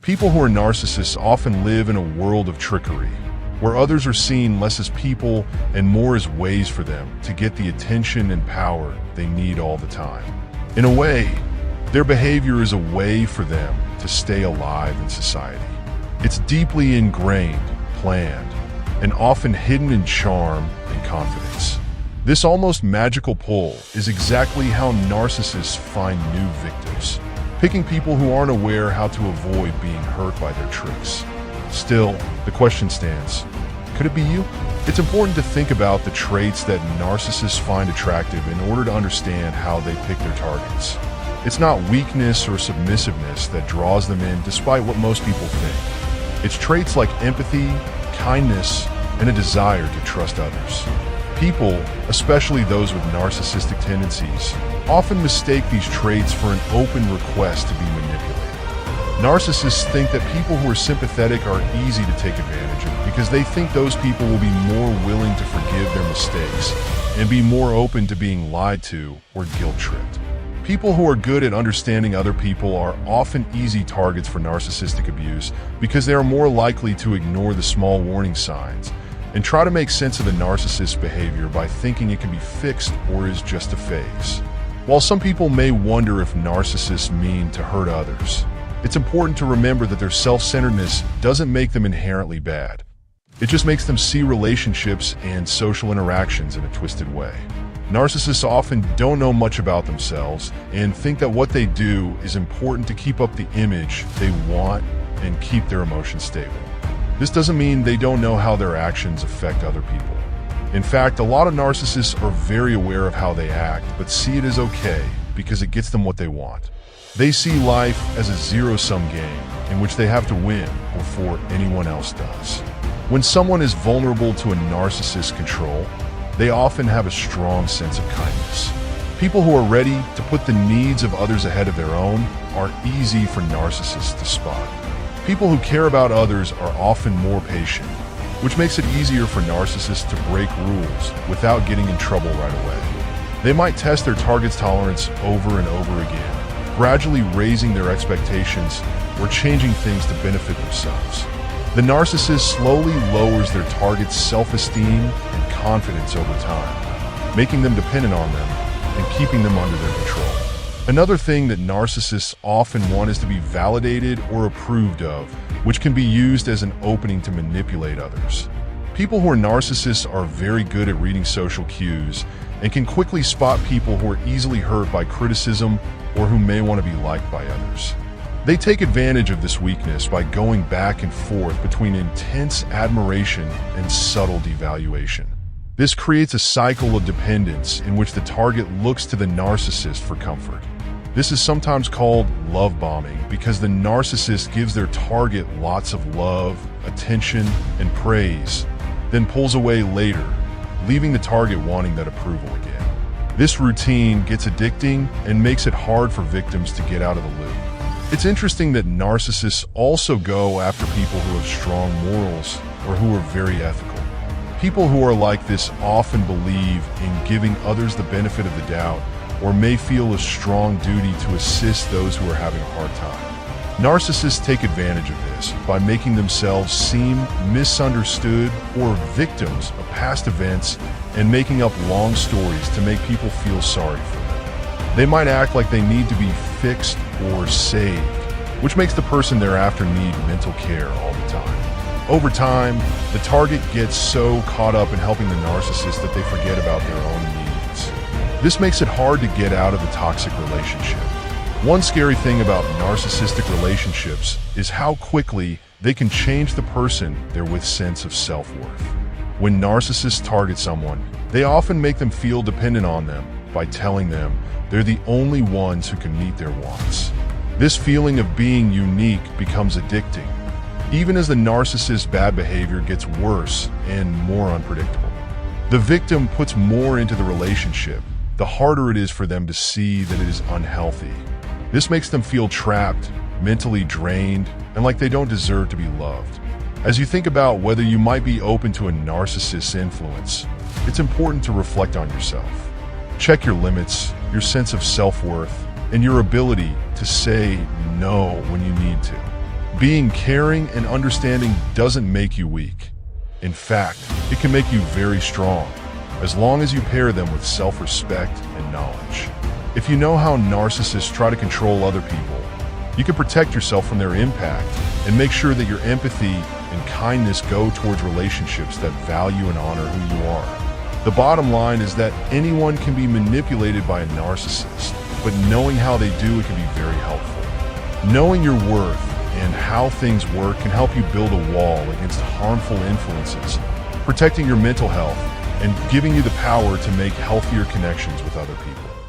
People who are narcissists often live in a world of trickery, where others are seen less as people and more as ways for them to get the attention and power they need all the time. In a way, their behavior is a way for them to stay alive in society. It's deeply ingrained, planned, and often hidden in charm and confidence. This almost magical pull is exactly how narcissists find new victims, picking people who aren't aware how to avoid being hurt by their tricks. Still, the question stands, could it be you? It's important to think about the traits that narcissists find attractive in order to understand how they pick their targets. It's not weakness or submissiveness that draws them in despite what most people think. It's traits like empathy, kindness, and a desire to trust others. People, especially those with narcissistic tendencies, often mistake these traits for an open request to be manipulated. Narcissists think that people who are sympathetic are easy to take advantage of because they think those people will be more willing to forgive their mistakes and be more open to being lied to or guilt-tripped. People who are good at understanding other people are often easy targets for narcissistic abuse because they are more likely to ignore the small warning signs and try to make sense of the narcissist's behavior by thinking it can be fixed or is just a phase. While some people may wonder if narcissists mean to hurt others, it's important to remember that their self-centeredness doesn't make them inherently bad. It just makes them see relationships and social interactions in a twisted way. Narcissists often don't know much about themselves and think that what they do is important to keep up the image they want and keep their emotions stable. This doesn't mean they don't know how their actions affect other people. In fact, a lot of narcissists are very aware of how they act, but see it as okay because it gets them what they want. They see life as a zero-sum game in which they have to win before anyone else does. When someone is vulnerable to a narcissist's control, they often have a strong sense of kindness. People who are ready to put the needs of others ahead of their own are easy for narcissists to spot. People who care about others are often more patient, which makes it easier for narcissists to break rules without getting in trouble right away. They might test their target's tolerance over and over again, gradually raising their expectations or changing things to benefit themselves. The narcissist slowly lowers their target's self-esteem and confidence over time, making them dependent on them and keeping them under their control. Another thing that narcissists often want is to be validated or approved of, which can be used as an opening to manipulate others. People who are narcissists are very good at reading social cues and can quickly spot people who are easily hurt by criticism or who may want to be liked by others. They take advantage of this weakness by going back and forth between intense admiration and subtle devaluation. This creates a cycle of dependence in which the target looks to the narcissist for comfort. This is sometimes called love bombing because the narcissist gives their target lots of love, attention, and praise, then pulls away later, leaving the target wanting that approval again. This routine gets addicting and makes it hard for victims to get out of the loop. It's interesting that narcissists also go after people who have strong morals or who are very ethical. People who are like this often believe in giving others the benefit of the doubt or may feel a strong duty to assist those who are having a hard time. Narcissists take advantage of this by making themselves seem misunderstood or victims of past events and making up long stories to make people feel sorry for them. They might act like they need to be fixed or saved, which makes the person they're after need mental care all the time. Over time, the target gets so caught up in helping the narcissist that they forget about their own needs. This makes it hard to get out of the toxic relationship. One scary thing about narcissistic relationships is how quickly they can change the person they're with sense of self-worth. When narcissists target someone, they often make them feel dependent on them by telling them they're the only ones who can meet their wants. This feeling of being unique becomes addicting, even as the narcissist's bad behavior gets worse and more unpredictable. The victim puts more into the relationship, the harder it is for them to see that it is unhealthy. This makes them feel trapped, mentally drained, and like they don't deserve to be loved. As you think about whether you might be open to a narcissist's influence, it's important to reflect on yourself. Check your limits, your sense of self-worth, and your ability to say no when you need to. Being caring and understanding doesn't make you weak. In fact, it can make you very strong, as long as you pair them with self-respect and knowledge. If you know how narcissists try to control other people, you can protect yourself from their impact and make sure that your empathy and kindness go towards relationships that value and honor who you are. The bottom line is that anyone can be manipulated by a narcissist, but knowing how they do it can be very helpful. Knowing your worth and how things work can help you build a wall against harmful influences, protecting your mental health and giving you the power to make healthier connections with other people.